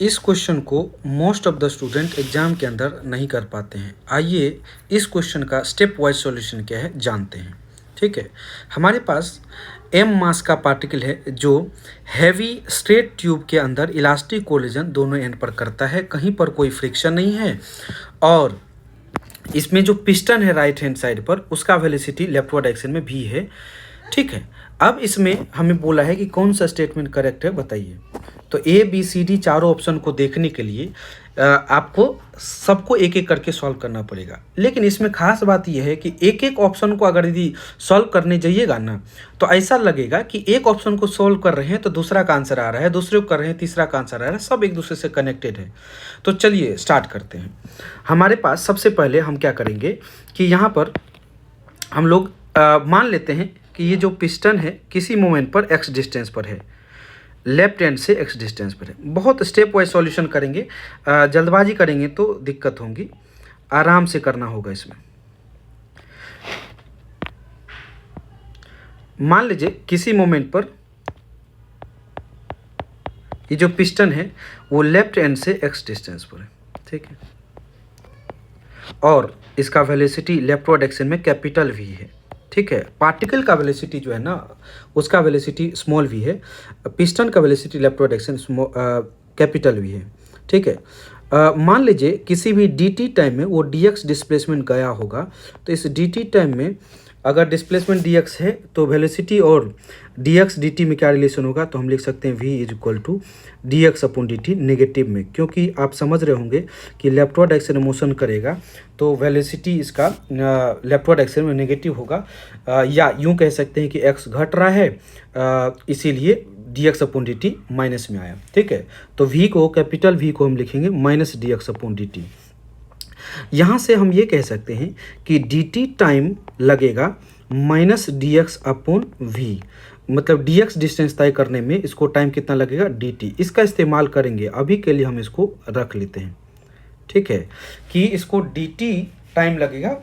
इस क्वेश्चन को most of the student exam के अंदर नहीं कर पाते हैं। आइए इस क्वेश्चन का स्टेप वाइज सॉल्यूशन क्या है जानते हैं। ठीक है, हमारे पास एम मास का पार्टिकल है जो हैवी स्ट्रेट ट्यूब के अंदर इलास्टिक कोलिजन दोनों एंड पर करता है, कहीं पर कोई फ्रिक्शन नहीं है। और इसमें जो पिस्टन है राइट हैंड साइड पर उसका वेलोसिटी लेफ्टवर्ड डायरेक्शन में भी है। ठीक है, अब इसमें हमें बोला है कि कौन सा स्टेटमेंट करेक्ट है बताइए। तो ए बी सी डी चारों ऑप्शन को देखने के लिए आपको सबको एक एक करके सॉल्व करना पड़ेगा। लेकिन इसमें खास बात यह है कि एक एक ऑप्शन को अगर यदि सॉल्व करने जाइएगा ना तो ऐसा लगेगा कि एक ऑप्शन को सॉल्व कर रहे हैं तो दूसरा का आंसर आ रहा है, दूसरे को कर रहे हैं तीसरा का आंसर आ रहा है, सब एक दूसरे से कनेक्टेड है। तो चलिए स्टार्ट करते हैं। हमारे पास सबसे पहले हम क्या करेंगे कि यहाँ पर हम लोग मान लेते हैं कि ये जो पिस्टन है किसी मोमेंट पर एक्स डिस्टेंस पर है, लेफ्ट हैंड से एक्स डिस्टेंस पर है। बहुत स्टेप वाइज सॉल्यूशन करेंगे, जल्दबाजी करेंगे तो दिक्कत होगी, आराम से करना होगा। इसमें मान लीजिए किसी मोमेंट पर ये जो पिस्टन है वो लेफ्ट हैंड से एक्स डिस्टेंस पर है। ठीक है, और इसका वेलोसिटी लेफ्टवर्ड डायरेक्शन में कैपिटल वी है। ठीक है, पार्टिकल का वेलोसिटी जो है ना उसका वेलोसिटी स्मॉल वी है, पिस्टन का velocity leftward direction capital V है। ठीक है, मान लीजिए किसी भी dt टाइम में वो dx डिस्प्लेसमेंट गया होगा, तो इस dt टाइम में अगर डिस्प्लेसमेंट dx है तो वेलोसिटी और dx dt में क्या रिलेशन होगा, तो हम लिख सकते हैं v is equal to dx upon dt negative में, क्योंकि आप समझ रहे होंगे कि लेफ्टवर्ड डायरेक्शन में मोशन करेगा तो वेलोसिटी इसका लेफ्टवर्ड डायरेक्शन में नेगेटिव होगा, या यूं कह सकते हैं कि x घट रहा है, इसीलिए dx अपॉन dt माइनस में आया। ठीक है, तो v को कैपिटल v को हम लिखेंगे माइनस dx अपॉन dt। यहाँ से हम ये कह सकते हैं कि dt टाइम लगेगा माइनस dx अपॉन v, मतलब dx डिस्टेंस तय करने में इसको टाइम कितना लगेगा dt। इसका इस्तेमाल करेंगे, अभी के लिए हम इसको रख लेते हैं। ठीक है, कि इसको dt टाइम लगेगा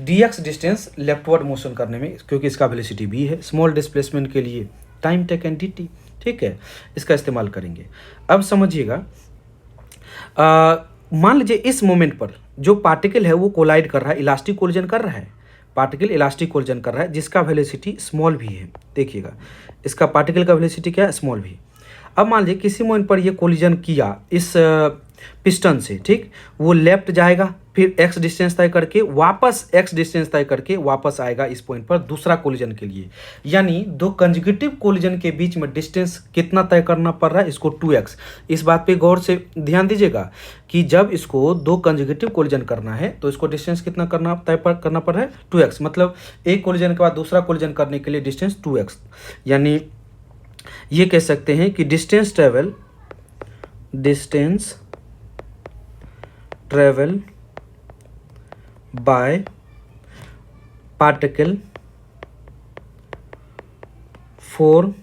dx डिस्टेंस लेफ्टवर्ड मोशन करने में, क्योंकि इसका वेलोसिटी v है, स्मॉल डिस्प्लेसमेंट के लिए टाइम टेकन dt। ठीक है, इसका इस्तेमाल करेंगे। अब समझिएगा, मान लीजिए इस मोमेंट पर जो पार्टिकल है वो कोलाइड कर रहा है, इलास्टिक कोलिजन कर रहा है, पार्टिकल इलास्टिक कोलिजन कर रहा है जिसका वेलोसिटी स्मॉल भी है। देखिएगा इसका पार्टिकल का वेलोसिटी क्या है, स्मॉल भी। अब मान लीजिए किसी मोमेंट पर ये कोलिजन किया इस पिस्टन से, ठीक, वो लेफ्ट जाएगा, फिर x डिस्टेंस तय करके वापस x डिस्टेंस तय करके वापस आएगा इस पॉइंट पर दूसरा कोलिजन के लिए। यानी दो कंसेक्यूटिव कोलिजन के बीच में डिस्टेंस कितना तय करना पड़ रहा है, इसको 2x। इस बात पे गौर से ध्यान दीजिएगा कि जब इसको दो कंसेक्यूटिव कोलिजन करना है तो इसको डिस्टेंस कितना करना पड़ रहा है 2x, मतलब एक कोलिजन के बाद दूसरा कोलिजन करने के लिए डिस्टेंस 2x। यानी ये कह सकते हैं कि distance travel by particle for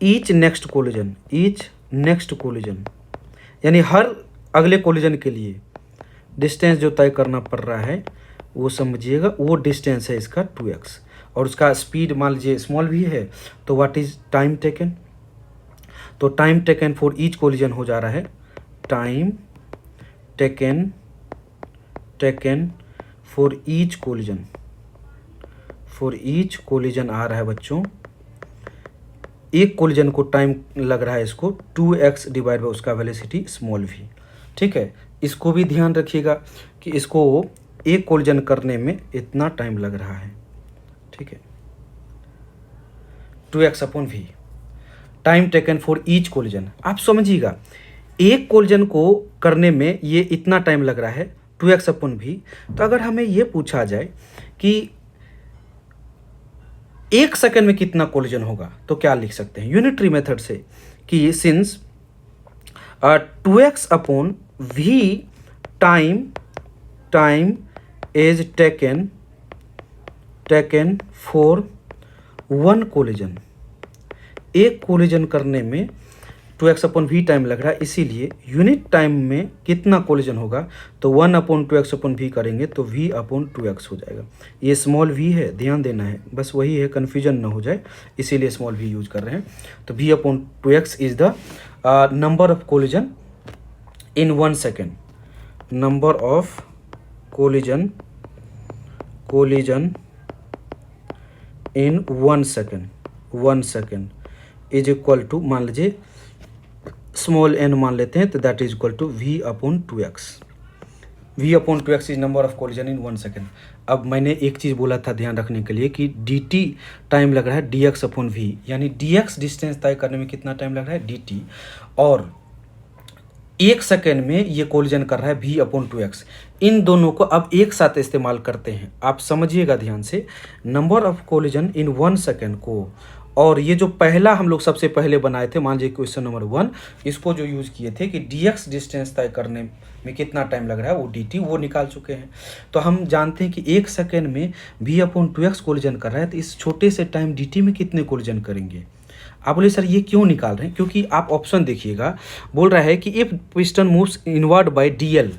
each next collision, यानी हर अगले कोलिजन के लिए डिस्टेंस जो तय करना पड़ रहा है वो समझिएगा, वो डिस्टेंस है इसका 2x। और उसका स्पीड मान लीजिए स्मॉल भी है, तो व्हाट इज टाइम टेकन, तो time taken for each collision हो जा रहा है time taken for each collision आ रहा है बच्चों। एक कोलिजन को टाइम लग रहा है इसको 2x डिवाइड बाय उसका वेलोसिटी स्मॉल v। ठीक है, इसको भी ध्यान रखिएगा कि इसको एक कोलिजन करने में इतना टाइम लग रहा है। ठीक है, 2x upon v, time taken for each collision. आप समझिएगा एक कोलिजन को करने में ये इतना टाइम लग रहा है 2x अपॉन v। तो अगर हमें ये पूछा जाए कि एक सेकंड में कितना कोलिजन होगा तो क्या लिख सकते हैं यूनिटरी मेथड से कि since 2x upon v time is taken for one collision, एक कोलिजन करने में 2x अपॉन v टाइम लग रहा है, इसीलिए यूनिट टाइम में कितना कोलिजन होगा तो 1 अपॉन 2x अपॉन v करेंगे तो v अपॉन 2x हो जाएगा। ये स्मॉल v है, ध्यान देना है, बस वही है, कन्फ्यूजन ना हो जाए, इसीलिए स्मॉल v यूज कर रहे हैं। तो v upon 2x is the number of collision in 1 second. Number of collision in 1 second is equal to, मान लीजिए स्मॉल n मान लेते हैं, तो that is equal to v/2x. v/2x is number of collision in 1 second. अब मैंने एक चीज़ बोला था ध्यान रखने के लिए कि dt टाइम लग रहा है dx/v, यानी dx डिस्टेंस तय करने में कितना टाइम लग रहा है dt, और 1 सेकेंड में ये कोलिजन कर रहा है v/2x. इन दोनों को अब एक साथ इस्तेमाल करते हैं. आप समझिएगा ध्यान से, number of collision in 1 second को, और ये जो पहला हम लोग सबसे पहले बनाए थे, मान लीजिए क्वेश्चन नंबर 1, इसको जो यूज़ किए थे कि dx डिस्टेंस तय करने में कितना टाइम लग रहा है वो dt, वो निकाल चुके हैं. तो हम जानते हैं कि 1 सेकेंड में v/2x कोलिजन कर रहा है, तो इस छोटे से टाइम dt में कितने कोलिजन करेंगे. आप बोले सर ये क्यों निकाल रहे हैं, क्योंकि आप ऑप्शन देखिएगा, बोल रहा है कि if piston moves inward by dl,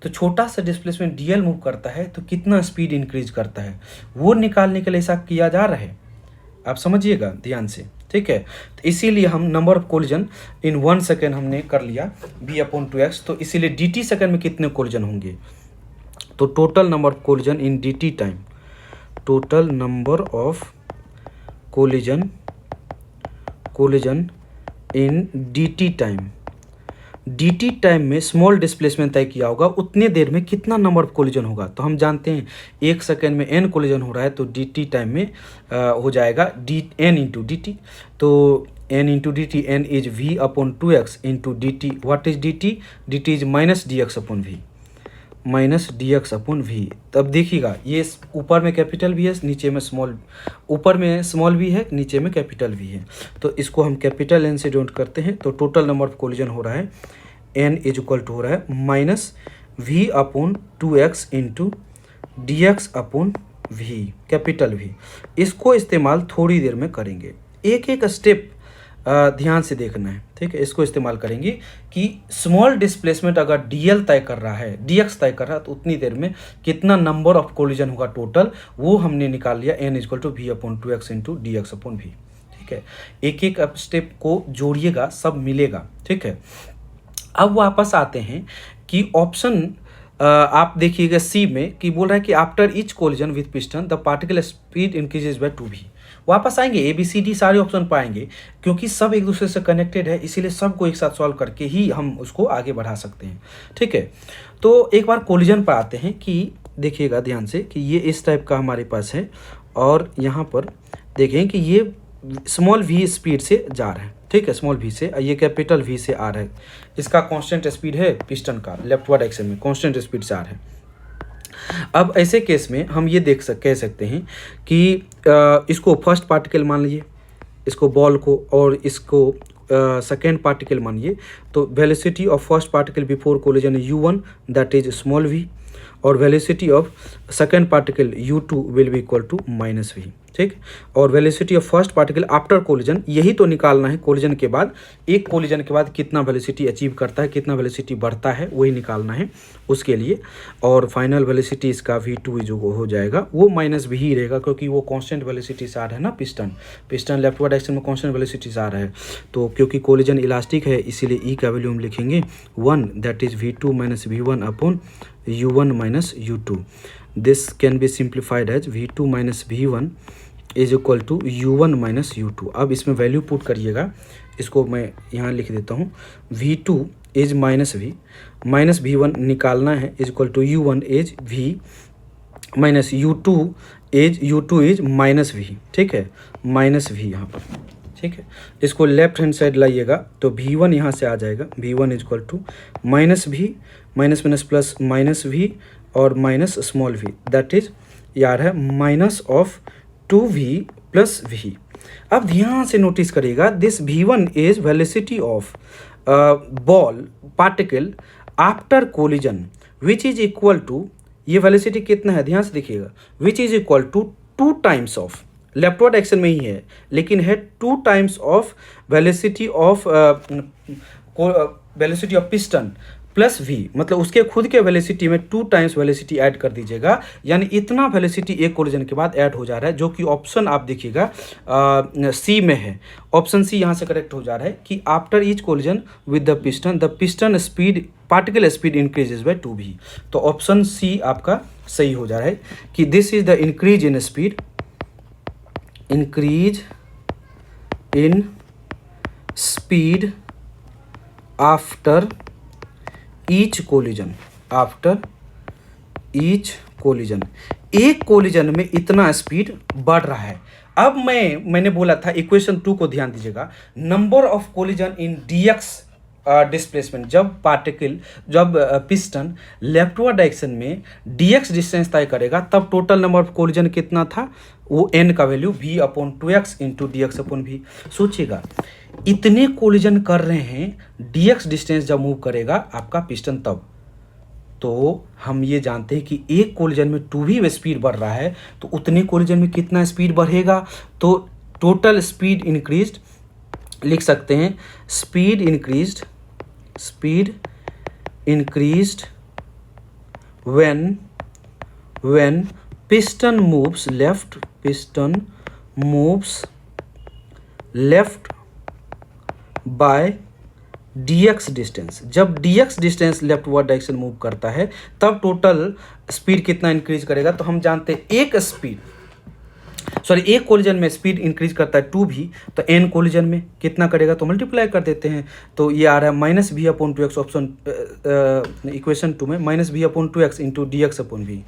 तो छोटा सा डिस्प्लेसमेंट dl मूव करता है तो कितना स्पीड इंक्रीज करता है, वो निकालने के लिए ऐसा किया जा रहा है. आप समझिएगा ध्यान से, ठीक है. तो इसीलिए हम number of collision in 1 second हमने कर लिया v/2x. तो इसीलिए dt सेकेंड में कितने कोलिजन होंगे, तो total number of collision in dt time, total number of collision in dt time में स्मॉल डिस्प्लेसमेंट तय किया होगा, उतने देर में कितना नंबर ऑफ कोलिजन होगा. तो हम जानते हैं 1 सेकेंड में n कोलिजन हो रहा है, तो dt टाइम में हो जाएगा n इंटू dt. तो n into dt, n is v/2x into dt. What is dt? dt is minus dx/v. तब देखिएगा ये ऊपर में कैपिटल भी है, नीचे में स्मॉल, ऊपर में स्मॉल भी है, नीचे में कैपिटल भी है. तो इसको हम कैपिटल n से डिनोट करते हैं. तो टोटल नंबर ऑफ कोलिजन हो रहा है n इज इक्वल टू हो रहा है minus v/2x into dx/v, capital v. इसको इस्तेमाल थोड़ी देर में करेंगे, एक एक स्टेप ध्यान से देखना है, ठीक है. इसको इस्तेमाल करेंगे कि स्मॉल डिस्प्लेसमेंट अगर dl तय कर रहा है, dx तय कर रहा है, तो उतनी देर में कितना नंबर ऑफ कोलिजन होगा टोटल, वो हमने निकाल लिया n equal to v/2x into dx/v, ठीक है. एक एक स्टेप को जोड़िएगा, सब मिलेगा, ठीक है. अब वापस आते हैं कि ऑप्शन आप देखिएगा सी में कि बोल रहा है कि after each collision with piston the particle speed increases by 2v. वापस आएंगे ABCD सारे ऑप्शन पाएंगे, क्योंकि सब एक दूसरे से कनेक्टेड है, इसीलिए सबको एक साथ सॉल्व करके ही हम उसको आगे बढ़ा सकते हैं, ठीक है. तो एक बार कोलिजन पर आते हैं कि देखिएगा ध्यान से कि ये इस टाइप का हमारे पास है, और यहाँ पर देखें कि ये स्मॉल v स्पीड से जा रहा है, ठीक है, स्मॉल v से, ये कैपिटल V से आ रहा है. इसका कांस्टेंट स्पीड है पिस्टन का, लेफ्टवर्ड एक्शन में कांस्टेंट स्पीड से आ रहा है. अब ऐसे केस में हम ये कह सकते हैं कि इसको फर्स्ट पार्टिकल मान लीजिए, इसको बॉल को, और इसको सेकेंड पार्टिकल मानिए. तो velocity of first particle before collision u1 that is small v, और velocity of second particle u2 will be equal to minus v, ठीक. और velocity of first particle after collision, यही तो निकालना है कोलिजन के बाद, एक कोलिजन के बाद कितना वेलोसिटी अचीव करता है, कितना वेलोसिटी बढ़ता है, वही निकालना है उसके लिए. और फाइनल वेलोसिटी इसका v2 जो हो जाएगा वो माइनस v ही रहेगा, क्योंकि वो कांस्टेंट वेलोसिटी से आ रहा है ना, पिस्टन लेफ्टवर्ड एक्शन में कांस्टेंट वेलोसिटी से आ रहा है. तो क्योंकि कोलिजन इलास्टिक है, इसीलिए ई का वैल्यू हम लिखेंगे 1, that is v2 minus v1 upon u1 minus u2. This can be simplified as v2 minus v1 is equal to u1 minus u2. अब इसमें वैल्यू पुट करिएगा, इसको मैं यहाँ लिख देता हूँ. v2 इज माइनस v1 निकालना है, is equal to u1 is v minus u2 is minus v, ठीक है, माइनस v यहाँ पर, ठीक है. इसको लेफ्ट हैंड साइड लाइएगा तो v1 यहाँ से आ जाएगा, v1 is equal to minus v, minus minus plus minus v और minus small v, that is यार है minus of 2v plus v. अब ध्यान से नोटिस करिएगा, this v1 is velocity of ball particle after collision which is equal to, ये velocity कितना है ध्यान से देखिएगा, which is equal to 2 times of, leftward action में ही है लेकिन है 2 times of velocity of piston. Plus V, मतलब उसके खुद के वेलोसिटी में 2 टाइम्स वेलोसिटी ऐड कर दीजिएगा, यानी इतना वेलोसिटी एक कोलिजन के बाद ऐड हो जा रहा है, जो कि ऑप्शन आप देखिएगा सी में है। ऑप्शन सी यहाँ से करेक्ट हो जा रहा है कि after each collision with the piston speed particle speed increases by 2v। तो ऑप्शन सी आपका सही हो जा रहा है कि this is the increase in speed, increase in speed after each collision, after each collision, एक कोलिजन में इतना स्पीड बढ़ रहा है। अब मैंने बोला था इक्वेशन 2 को ध्यान दीजिएगा, number of collision in dx displacement, जब पिस्टन लेफ्टवर्ड डायरेक्शन में dx डिस्टेंस तय करेगा तब टोटल नंबर ऑफ कोलिजन कितना था, वो n का वैल्यू v/2x इंटू dx/v। सोचिएगा इतने कोलिजन कर रहे हैं, dx डिस्टेंस जब मूव करेगा आपका पिस्टन तब, तो हम ये जानते हैं कि एक कोलिजन में 2v स्पीड बढ़ रहा है, तो उतने कोलिजन में कितना स्पीड बढ़ेगा, तो टोटल स्पीड इंक्रीज्ड लिख सकते हैं, speed increased when piston moves left by dx distance. जब dx distance leftward direction move करता है तब टोटल स्पीड कितना इंक्रीज करेगा। तो हम जानते हैं एक कोलिजन में स्पीड इंक्रीज करता है 2v, तो n कोलिजन में कितना करेगा, तो मल्टीप्लाई कर देते हैं, तो ये आ रहा है -v/2x, ऑप्शन इक्वेशन 2 में -v/2x into dx/v,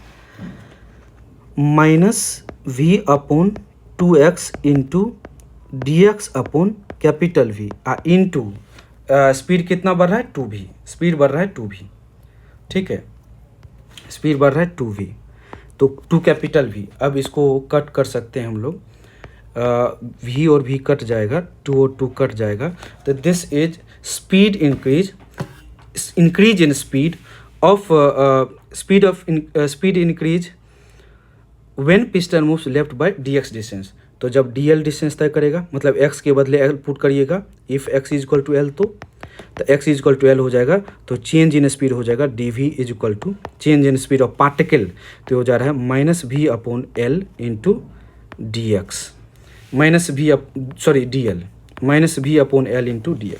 -v/2x into dx/V into speed कितना बढ़ रहा है 2v, स्पीड बढ़ रहा है 2v, ठीक है, स्पीड बढ़ रहा है 2v, तो 2V। अब इसको कट कर सकते हैं हम लोग, v और v कट जाएगा, 2 और 2 कट जाएगा, तो this is speed increase in speed increase when piston moves left by dx distance. तो जब dl डिस्टेंस तय करेगा, मतलब x के बदले l पुट करिएगा, if x is equal to L, तो x is equal to L हो जाएगा, तो चेंज इन स्पीड हो जाएगा dv is equal to change in speed of particle, तो हो जा रहा है -v/l into dx, dl -v/l into dl।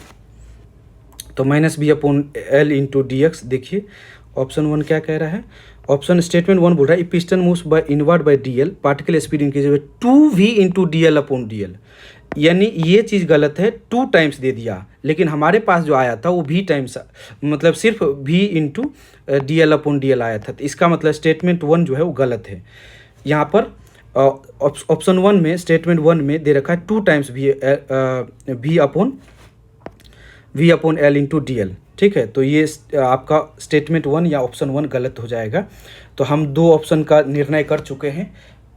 तो -v/l इंटू dx, देखिए ऑप्शन 1 क्या कह रहा है, ऑप्शन स्टेटमेंट 1 बोल रहा है piston moves by inward by dl, particle speed increase by 2v into dl/dl, यानी ये चीज़ गलत है, 2 टाइम्स दे दिया, लेकिन हमारे पास जो आया था वो v टाइम्स, मतलब सिर्फ v इंटू dl/dl आया था, तो इसका मतलब स्टेटमेंट 1 जो है वो गलत है। यहाँ पर ऑप्शन 1 में स्टेटमेंट 1 में दे रखा है 2 टाइम्स v/l इंटू dl, ठीक है, तो ये आपका स्टेटमेंट 1 या ऑप्शन 1 गलत हो जाएगा। तो हम 2 ऑप्शन का निर्णय कर चुके हैं,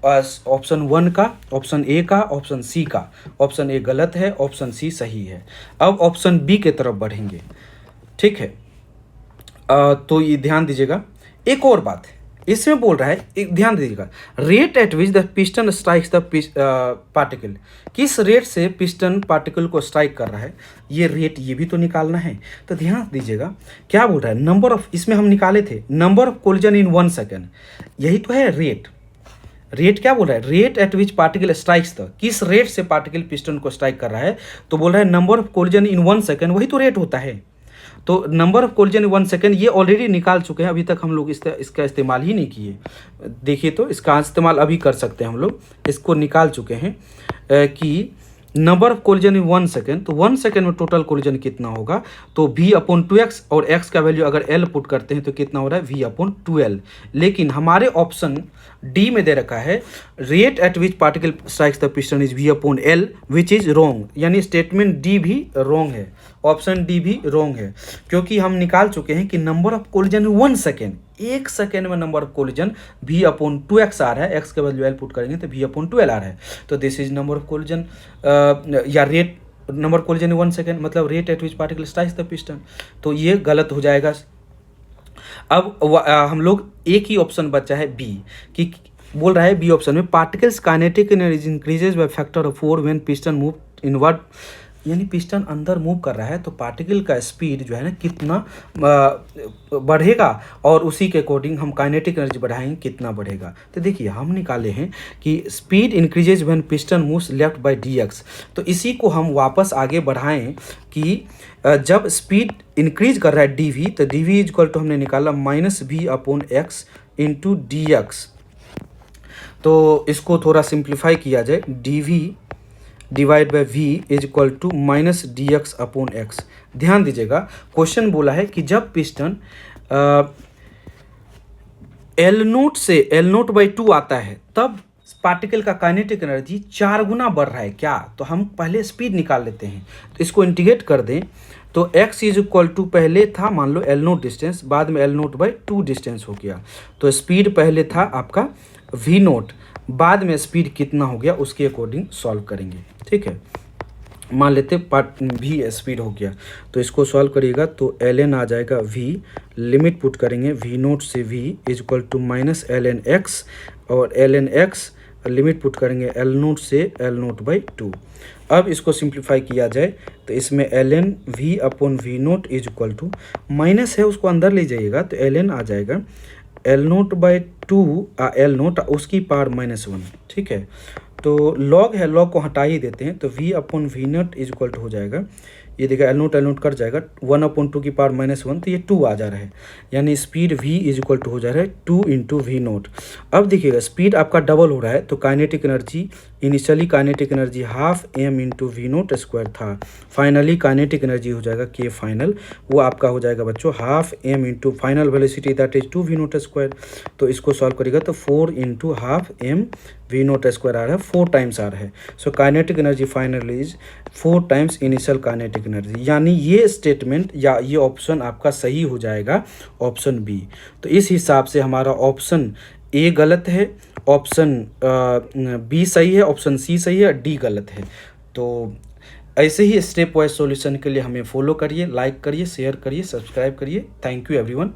ऑप्शन 1 का, ऑप्शन ए का, ऑप्शन सी का। ऑप्शन ए गलत है, ऑप्शन सी सही है। अब ऑप्शन बी के तरफ बढ़ेंगे, ठीक है, तो ये ध्यान दीजिएगा। एक और बात है, इसमें बोल रहा है, एक ध्यान दीजिएगा, rate at which the piston strikes the particle, किस रेट से पिस्टन पार्टिकल को स्ट्राइक कर रहा है, ये रेट ये भी तो निकालना है। तो ध्यान दीजिएगा क्या बोल रहा है, नंबर ऑफ, इसमें हम निकाले थे number of collision in 1 second, यही तो है रेट। रेट क्या बोल रहा है, rate at which particle strikes the, किस रेट से पार्टिकल पिस्टन को स्ट्राइक कर रहा है, तो बोल रहा है number of collision in 1 second, वही तो रेट होता है। तो number of collision in 1 second ये ऑलरेडी निकाल चुके हैं, अभी तक हम लोग इसका इस्तेमाल ही नहीं किए। देखिए तो इसका इस्तेमाल अभी कर सकते हैं हम लोग, इसको निकाल चुके हैं कि number of collision in 1 second, तो 1 सेकेंड में टोटल कोलिजन कितना होगा, तो v/2x, और x का वैल्यू अगर l पुट करते हैं तो कितना हो रहा है v/2l। लेकिन हमारे ऑप्शन डी में दे रखा है rate at which particle strikes the piston is v/l which is wrong, यानी स्टेटमेंट डी भी रॉन्ग है, ऑप्शन डी भी रॉन्ग है, क्योंकि हम निकाल चुके हैं कि number of collision in 1 second, 1 second में नंबर ऑफ कोलिजन v/2x आ रहा है, x के बदले l पुट करेंगे तो v/2l आ रहा है। तो this is number of collision या rate number collision in 1 second, मतलब rate at which particle strikes the piston, तो ये गलत हो जाएगा। अब हम लोग एक ही ऑप्शन बचा है बी, कि बोल रहा है बी ऑप्शन में particles kinetic energy increases by factor of 4 when piston move inward यानी पिस्टन अंदर मूव कर रहा है तो पार्टिकल का स्पीड जो है ना कितना बढ़ेगा और उसी के अकॉर्डिंग हम काइनेटिक एनर्जी बढ़ाएंगे कितना बढ़ेगा। तो देखिए हम निकाले हैं कि speed increases when piston moves left by dx। तो इसी को हम वापस आगे बढ़ाएं कि जब स्पीड इंक्रीज कर रहा है dv तो dv इक्वल टू हमने निकाला -v/x इंटू dx। तो इसको थोड़ा सिंप्लीफाई किया जाए, dv divide by v is equal to -dx/x। ध्यान दीजिएगा क्वेश्चन बोला है कि जब पिस्टन L0/2 आता है तब पार्टिकल का काइनेटिक एनर्जी 4 गुना बढ़ रहा है क्या। तो हम पहले स्पीड निकाल लेते हैं, तो इसको इंटीग्रेट कर दें तो x इज इक्वल टू पहले था मान लो L0 डिस्टेंस, बाद में L0/2 डिस्टेंस हो गया। तो स्पीड पहले था आपका v0, बाद में स्पीड कितना हो गया उसके अकॉर्डिंग सॉल्व करेंगे। ठीक है, मान लेते पार्ट v स्पीड हो गया तो इसको सॉल्व करिएगा तो ln आ जाएगा v, लिमिट पुट करेंगे v0 से v is equal to -ln x और ln x लिमिट पुट करेंगे L0 से L0/2। अब इसको सिंप्लीफाई किया जाए तो इसमें ln v/v0 is equal to minus है उसको अंदर ले जाइएगा तो ln आ जाएगा L0/2 L0 उसकी पावर -1। ठीक है, तो log है, log को हटा ही देते हैं तो v/v0 इज इक्वल टू हो जाएगा, ये देखिए L0 कट जाएगा 1/2 की पावर -1 तो ये 2 आ जा रहा है, यानी speed v is equal to हो जा रहा है 2 इंटू v0। अब देखिएगा स्पीड आपका डबल हो रहा है तो kinetic energy, initially kinetic energy half m into v0 square था, फाइनली काइनेटिक एनर्जी हो जाएगा k फाइनल, वो आपका हो जाएगा बच्चों half m into final velocity that is 2 v0 square. तो इसको सॉल्व करेगा तो 4 into half m v0 square आ रहा है, 4 टाइम्स आ रहा है। So kinetic energy final is 4 times initial kinetic energy, यानी ये स्टेटमेंट या ये ऑप्शन आपका सही हो जाएगा ऑप्शन बी। तो इस हिसाब से हमारा ऑप्शन ए गलत है, ऑप्शन बी सही है, ऑप्शन सी सही है, डी गलत है। तो ऐसे ही स्टेप वाइज सॉल्यूशन के लिए हमें फॉलो करिए, लाइक करिए, शेयर करिए, सब्सक्राइब करिए। Thank you everyone.